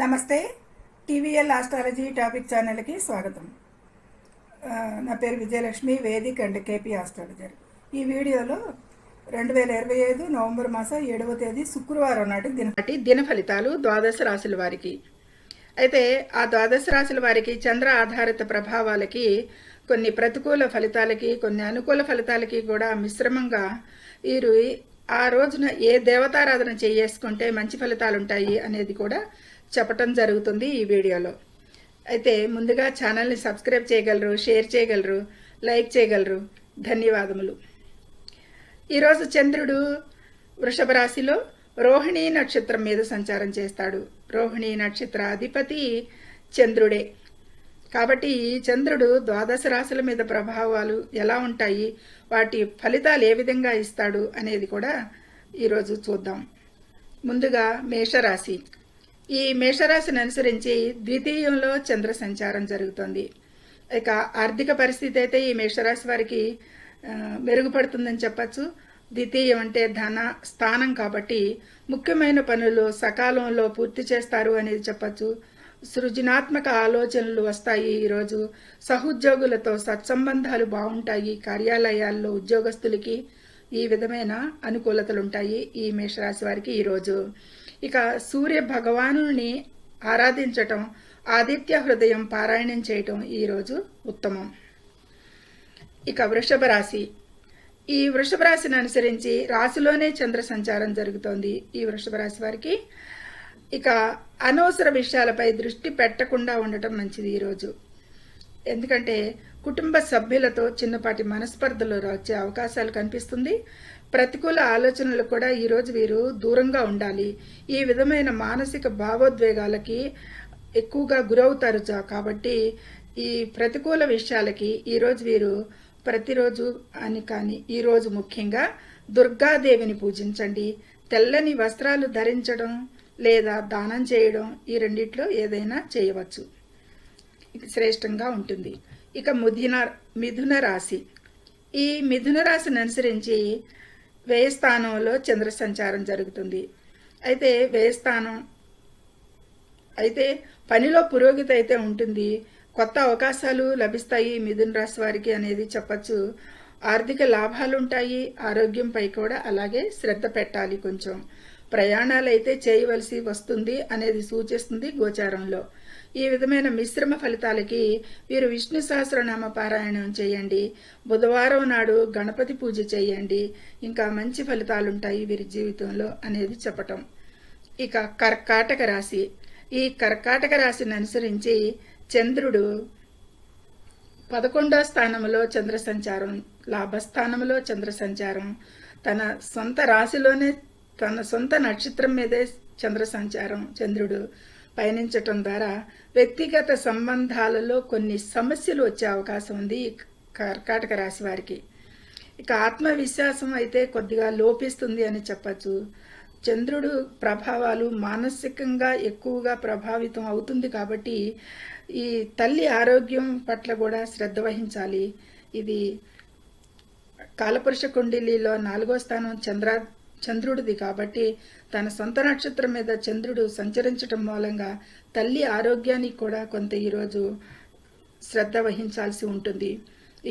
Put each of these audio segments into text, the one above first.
నమస్తే. TVL astrology topic ఛానల్కి స్వాగతం. నా పేరు Vijayalakshmi, Vedic and KP astrologer. ఈ వీడియోలో 2025 నవంబర్ మాసం 7వ తేదీ శుక్రవారం నాటి దిన ఫలితాలు ద్వాదశ రాశుల వారికి. అయితే ఆ ద్వాదశ రాశుల వారికి చంద్ర ఆధారిత ప్రభావాలకి, కొన్ని ప్రతికూల ఫలితాలకి, కొన్ని అనుకూల ఫలితాలకి కూడా మిశ్రమంగా వీరు ఆ రోజున ఏ దేవతారాధన చేసుకుంటే మంచి ఫలితాలు ఉంటాయి అనేది కూడా చెప్పటం జరుగుతుంది ఈ వీడియోలో. అయితే ముందుగా ఛానల్ని సబ్స్క్రైబ్ చేయగలరు, షేర్ చేయగలరు, లైక్ చేయగలరు. ధన్యవాదములు. ఈరోజు చంద్రుడు వృషభ రాశిలో రోహిణీ నక్షత్రం మీద సంచారం చేస్తాడు. రోహిణీ నక్షత్ర అధిపతి చంద్రుడే. కాబట్టి ఈ చంద్రుడు ద్వాదశ రాశుల మీద ప్రభావాలు ఎలా ఉంటాయి, వాటి ఫలితాలు ఏ విధంగా ఇస్తాడు అనేది కూడా ఈరోజు చూద్దాం. ముందుగా మేషరాశి. ఈ మేషరాశిని అనుసరించి ద్వితీయంలో చంద్ర సంచారం జరుగుతుంది. ఇక ఆర్థిక పరిస్థితి అయితే ఈ మేషరాశి వారికి మెరుగుపడుతుందని చెప్పచ్చు. ద్వితీయం అంటే ధన స్థానం కాబట్టి ముఖ్యమైన పనులు సకాలంలో పూర్తి చేస్తారు అనేది చెప్పచ్చు. సృజనాత్మక ఆలోచనలు వస్తాయి. ఈరోజు సహోద్యోగులతో సత్సంబంధాలు బాగుంటాయి. కార్యాలయాల్లో ఉద్యోగస్తులకి ఈ విధమైన అనుకూలతలు ఉంటాయి ఈ మేషరాశి వారికి ఈరోజు. ఇక సూర్య భగవానుని ఆరాధించటం, ఆదిత్య హృదయం పారాయణం చేయటం ఈరోజు ఉత్తమం. ఇక వృషభ రాశి. ఈ వృషభ రాశిని అనుసరించి రాశిలోనే చంద్ర సంచారం జరుగుతోంది ఈ వృషభ రాశి వారికి. ఇక అనవసర విషయాలపై దృష్టి పెట్టకుండా ఉండటం మంచిది ఈరోజు. ఎందుకంటే కుటుంబ సభ్యులతో చిన్నపాటి మనస్పర్ధలు వచ్చే అవకాశాలు కనిపిస్తుంది. ప్రతికూల ఆలోచనలు కూడా ఈరోజు వీరు దూరంగా ఉండాలి. ఈ విధమైన మానసిక భావోద్వేగాలకి ఎక్కువగా గురవుతారు కాబట్టి ఈ ప్రతికూల విషయాలకి ఈరోజు వీరు ప్రతిరోజు అని కానీ ఈరోజు ముఖ్యంగా దుర్గాదేవిని పూజించండి. తెల్లని వస్త్రాలు ధరించడం లేదా దానం చేయడం, ఈ రెండిట్లో ఏదైనా చేయవచ్చు, శ్రేష్టంగా ఉంటుంది. ఇక మిథున రాశి. ఈ మిథున రాశిని అనుసరించి వ్యయస్థానంలో చంద్ర సంచారం జరుగుతుంది. అయితే వ్యయస్థానం అయితే పనిలో పురోగతి అయితే ఉంటుంది. కొత్త అవకాశాలు లభిస్తాయి మిథున రాశి వారికి అనేది చెప్పచ్చు. ఆర్థిక లాభాలు ఉంటాయి. ఆరోగ్యంపై కూడా అలాగే శ్రద్ధ పెట్టాలి. కొంచెం ప్రయాణాలు అయితే చేయవలసి వస్తుంది అనేది సూచిస్తుంది గోచారంలో. ఈ విధమైన మిశ్రమ ఫలితాలకి వీరు విష్ణు సహస్రనామ పారాయణం చేయండి. బుధవారం నాడు గణపతి పూజ చేయండి. ఇంకా మంచి ఫలితాలు ఉంటాయి వీరి జీవితంలో అనేది చెప్పటం. ఇక కర్కాటక రాశి. ఈ కర్కాటక రాశిని అనుసరించి చంద్రుడు 11వ స్థానంలో చంద్ర సంచారం, లాభస్థానంలో చంద్ర సంచారం, తన సొంత రాశిలోనే తన సొంత నక్షత్రం మీదే చంద్ర సంచారం చంద్రుడు పయనించటం ద్వారా వ్యక్తిగత సంబంధాలలో కొన్ని సమస్యలు వచ్చే అవకాశం ఉంది కర్కాటక రాశి వారికి. ఇక ఆత్మవిశ్వాసం అయితే కొద్దిగా లోపిస్తుంది అని చెప్పచ్చు. చంద్రుడు ప్రభావాలు మానసికంగా ఎక్కువగా ప్రభావితం అవుతుంది కాబట్టి ఈ తల్లి ఆరోగ్యం పట్ల కూడా శ్రద్ధ వహించాలి. ఇది కాలపురుష కుండలిలో 4వ స్థానం చంద్రుడిది కాబట్టి తన సొంత నక్షత్రం మీద చంద్రుడు సంచరించటం మూలంగా తల్లి ఆరోగ్యానికి కూడా కొంత ఈరోజు శ్రద్ధ వహించాల్సి ఉంటుంది.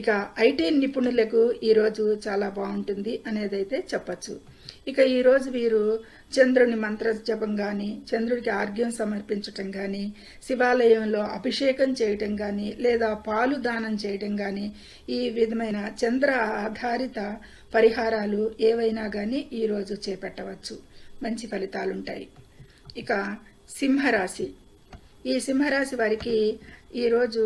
ఇక ఐటీ నిపుణులకు ఈరోజు చాలా బాగుంటుంది అనేదైతే చెప్పచ్చు. ఇక ఈరోజు వీరు చంద్రుని మంత్ర జపం కానీ, చంద్రుడికి ఆర్ఘ్యం సమర్పించటం కానీ, శివాలయంలో అభిషేకం చేయటం కానీ, లేదా పాలు దానం చేయటం కానీ, ఈ విధమైన చంద్ర ఆధారిత పరిహారాలు ఏవైనా కానీ ఈరోజు చేపట్టవచ్చు. మంచి ఫలితాలుంటాయి. ఇక సింహరాశి. ఈ సింహరాశి వారికి ఈరోజు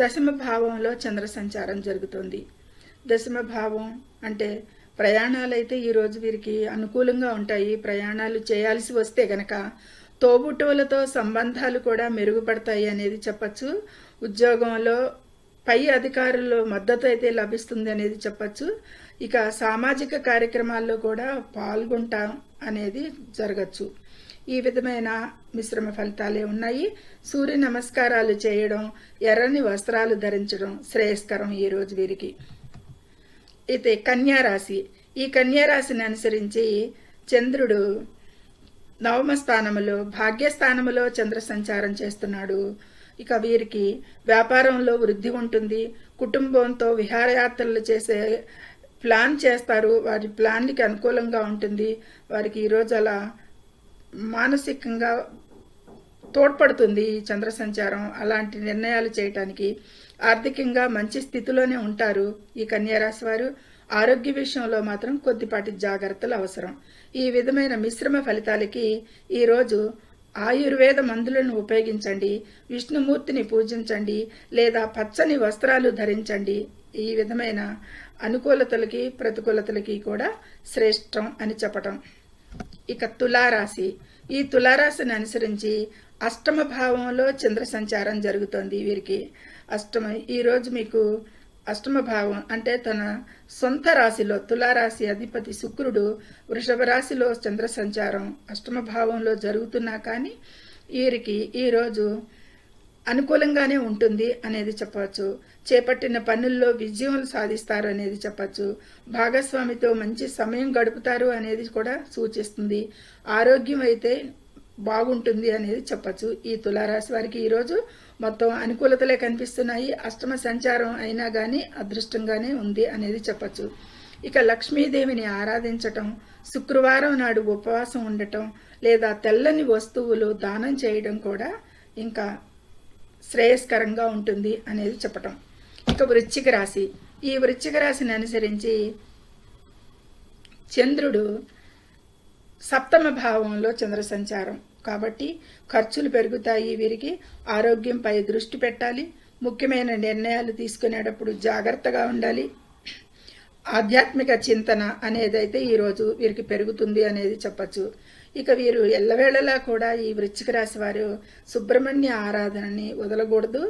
దశమ భావంలో చంద్ర సంచారం జరుగుతుంది. దశమ భావం అంటే ప్రయాణాలు అయితే ఈరోజు వీరికి అనుకూలంగా ఉంటాయి. ప్రయాణాలు చేయాల్సి వస్తే గనక తోబుట్టువులతో సంబంధాలు కూడా మెరుగుపడతాయి అనేది చెప్పచ్చు. ఉద్యోగంలో పై అధికారుల మద్దతు అయితే లభిస్తుంది అనేది చెప్పచ్చు. ఇక సామాజిక కార్యక్రమాల్లో కూడా పాల్గొంటాం అనేది జరగచ్చు. ఈ విధమైన మిశ్రమ ఫలితాలే ఉన్నాయి. సూర్య నమస్కారాలు చేయడం, ఎర్రని వస్త్రాలు ధరించడం శ్రేయస్కరం ఈరోజు వీరికి. అయితే కన్యారాశి. ఈ కన్యారాశిని అనుసరించి చంద్రుడు నవమ స్థానములో భాగ్యస్థానములో చంద్ర సంచారం చేస్తున్నాడు. ఇక వీరికి వ్యాపారంలో వృద్ధి ఉంటుంది. కుటుంబంతో విహారయాత్రలు చేసే ప్లాన్ చేస్తారు. వారి ప్లాన్కి అనుకూలంగా ఉంటుంది. వారికి ఈరోజు అలా మానసికంగా తోడ్పడుతుంది ఈ చంద్ర సంచారం అలాంటి నిర్ణయాలు చేయటానికి. ఆర్థికంగా మంచి స్థితిలోనే ఉంటారు ఈ కన్యారాశి వారు. ఆరోగ్య విషయంలో మాత్రం కొద్దిపాటి జాగ్రత్తలు అవసరం. ఈ విధమైన మిశ్రమ ఫలితాలకి ఈరోజు ఆయుర్వేద మందులను ఉపయోగించండి, విష్ణుమూర్తిని పూజించండి, లేదా పచ్చని వస్త్రాలు ధరించండి. ఈ విధమైన అనుకూలతలకి ప్రతికూలతలకి కూడా శ్రేష్టం అని చెప్పటం. ఇక తులారాశి. ఈ తులారాశిని అనుసరించి అష్టమ భావంలో చంద్ర సంచారం జరుగుతోంది వీరికి. ఈరోజు మీకు అష్టమ భావం అంటే తన సొంత రాశిలో తులారాశి అధిపతి శుక్రుడు వృషభ రాశిలో చంద్ర సంచారం అష్టమ భావంలో జరుగుతున్నా కానీ వీరికి ఈరోజు అనుకూలంగానే ఉంటుంది అనేది చెప్పవచ్చు. చేపట్టిన పనుల్లో విజయం సాధిస్తారు అనేది చెప్పచ్చు. భాగస్వామితో మంచి సమయం గడుపుతారు అనేది కూడా సూచిస్తుంది. ఆరోగ్యం అయితే బాగుంటుంది అనేది చెప్పచ్చు. ఈ తులారాశి వారికి ఈరోజు మొత్తం అనుకూలతలే కనిపిస్తున్నాయి. అష్టమ సంచారం అయినా కానీ అదృష్టంగానే ఉంది అనేది చెప్పచ్చు. ఇక లక్ష్మీదేవిని ఆరాధించటం, శుక్రవారం నాడు ఉపవాసం ఉండటం, లేదా తెల్లని వస్తువులు దానం చేయడం కూడా ఇంకా శ్రేయస్కరంగా ఉంటుంది అనేది చెప్పటం. ఇక వృశ్చిక రాశి. ఈ వృశ్చిక రాశిని అనుసరించి చంద్రుడు సప్తమ భావంలో చంద్ర సంచారం కాబట్టి ఖర్చులు పెరుగుతాయి. వీరికి ఆరోగ్యంపై దృష్టి పెట్టాలి. ముఖ్యమైన నిర్ణయాలు తీసుకునేటప్పుడు జాగ్రత్తగా ఉండాలి. ఆధ్యాత్మిక చింతన అనేదైతే ఈరోజు వీరికి పెరుగుతుంది అనేది చెప్పచ్చు. ఇక వీరు ఎల్లవేళలా కూడా ఈ వృశ్చిక రాశి వారు సుబ్రహ్మణ్య ఆరాధనని వదలకూడదు.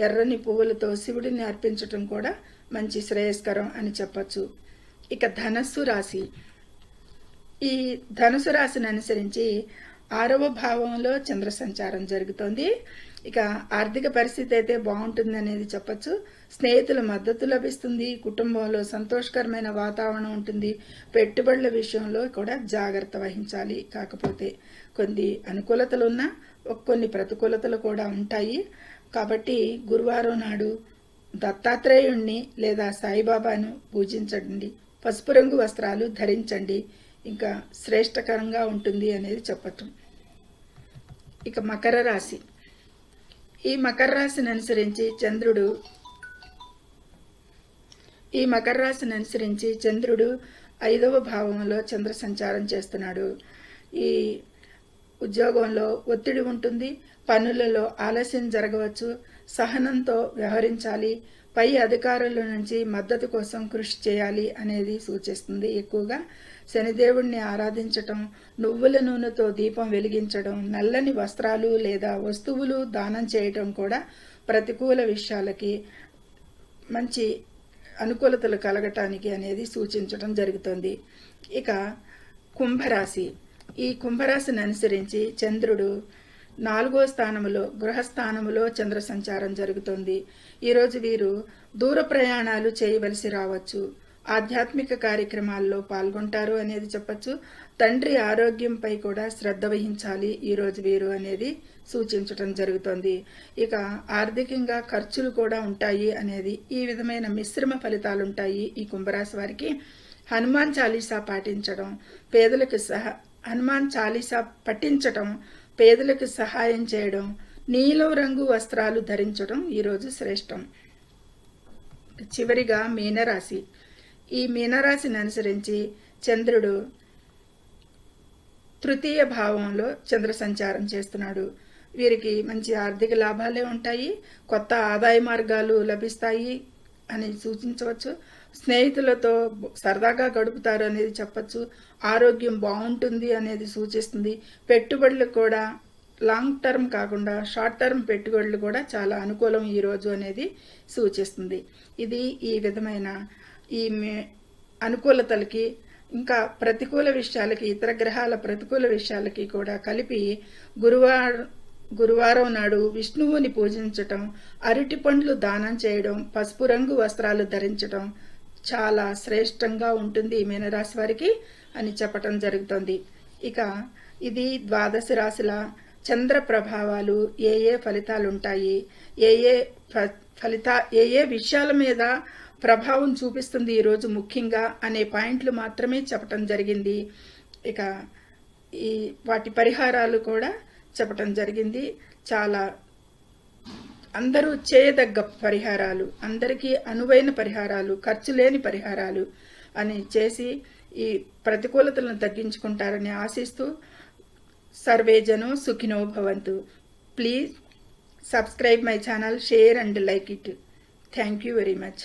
ఎర్రని పువ్వులతో శివుడిని అర్పించటం కూడా మంచి శ్రేయస్కరం అని చెప్పచ్చు. ఇక ధనస్సు రాశి. ఈ ధనుసు రాశిని అనుసరించి 6వ భావంలో చంద్ర సంచారం జరుగుతోంది. ఇక ఆర్థిక పరిస్థితి అయితే బాగుంటుంది అనేది చెప్పచ్చు. స్నేహితుల మద్దతు లభిస్తుంది. కుటుంబంలో సంతోషకరమైన వాతావరణం ఉంటుంది. పెట్టుబడుల విషయంలో కూడా జాగ్రత్త వహించాలి. కాకపోతే కొన్ని అనుకూలతలు ఉన్నా కొన్ని ప్రతికూలతలు కూడా ఉంటాయి. కాబట్టి గురువారం నాడు దత్తాత్రేయుణ్ణి లేదా సాయిబాబాను పూజించండి. పసుపు రంగు వస్త్రాలు ధరించండి. ఇంకా శ్రేష్టకరంగా ఉంటుంది అనేది చెప్పటం. ఇక మకర రాశి. ఈ మకర రాశిని అనుసరించి చంద్రుడు 5వ భావంలో చంద్ర సంచారం చేస్తున్నాడు. ఈ ఉద్యోగంలో ఒత్తిడి ఉంటుంది. పనులలో ఆలస్యం జరగవచ్చు. సహనంతో వ్యవహరించాలి. పై అధికారుల నుంచి మద్దతు కోసం కృషి చేయాలి అనేది సూచిస్తుంది. ఎక్కువగా శనిదేవుణ్ణి ఆరాధించటం, నువ్వుల నూనెతో దీపం వెలిగించడం, నల్లని వస్త్రాలు లేదా వస్తువులు దానం చేయటం కూడా ప్రతికూల విషయాలకి మంచి అనుకూలతలు కలగటానికి అనేది సూచించడం జరుగుతుంది. ఇక కుంభరాశి. ఈ కుంభరాశిని అనుసరించి చంద్రుడు 4వ స్థానములో గృహస్థానములో చంద్ర సంచారం జరుగుతుంది. ఈరోజు వీరు దూర ప్రయాణాలు చేయవలసి రావచ్చు. ఆధ్యాత్మిక కార్యక్రమాల్లో పాల్గొంటారు అనేది చెప్పచ్చు. తండ్రి ఆరోగ్యంపై కూడా శ్రద్ధ వహించాలి ఈరోజు వీరు అనేది సూచించటం జరుగుతుంది. ఇక ఆర్థికంగా ఖర్చులు కూడా ఉంటాయి అనేది ఈ విధమైన మిశ్రమ ఫలితాలు ఉంటాయి ఈ కుంభరాశి వారికి. హనుమాన్ చాలీసా పఠించటం, పేదలకు సహాయం చేయడం, నీలం రంగు వస్త్రాలు ధరించడం ఈరోజు శ్రేష్టం. చివరిగా మీనరాశి. ఈ మీనరాశిని అనుసరించి చంద్రుడు 3వ భావంలో చంద్ర సంచారం చేస్తున్నాడు. వీరికి మంచి ఆర్థిక లాభాలే ఉంటాయి. కొత్త ఆదాయ మార్గాలు లభిస్తాయి అని సూచించవచ్చు. స్నేహితులతో సరదాగా గడుపుతారు అనేది చెప్పచ్చు. ఆరోగ్యం బాగుంటుంది అనేది సూచిస్తుంది. పెట్టుబడులు కూడా లాంగ్ టర్మ్ కాకుండా షార్ట్ టర్మ్ పెట్టుబడులు కూడా చాలా అనుకూలం ఈరోజు అనేది సూచిస్తుంది. ఇది ఈ విధమైన ఈ అనుకూలతలకి ఇంకా ప్రతికూల విషయాలకి, ఇతర గ్రహాల ప్రతికూల విషయాలకి కూడా కలిపి గురువారం నాడు విష్ణువుని పూజించటం, అరటి పండ్లు దానం చేయడం, పసుపు రంగు వస్త్రాలు ధరించడం చాలా శ్రేష్టంగా ఉంటుంది ఈ మీనరాశి వారికి అని చెప్పటం జరుగుతుంది. ఇక ఇది ద్వాదశ రాశుల చంద్ర ప్రభావాలు, ఏ ఫలితాలు ఉంటాయి, ఏ విషయాల మీద ప్రభావం చూపిస్తుంది ఈరోజు ముఖ్యంగా అనే పాయింట్లు మాత్రమే చెప్పటం జరిగింది. ఇక వాటి పరిహారాలు కూడా చెప్పటం జరిగింది. చాలా అందరూ చేయదగ్గ పరిహారాలు, అందరికీ అనువైన పరిహారాలు, ఖర్చు లేని పరిహారాలు అని చేసి ఈ ప్రతికూలతలను తగ్గించుకుంటారని ఆశిస్తూ సర్వే జనో సుఖినో భవంతు. Please subscribe my channel, share and like it. Thank you very much.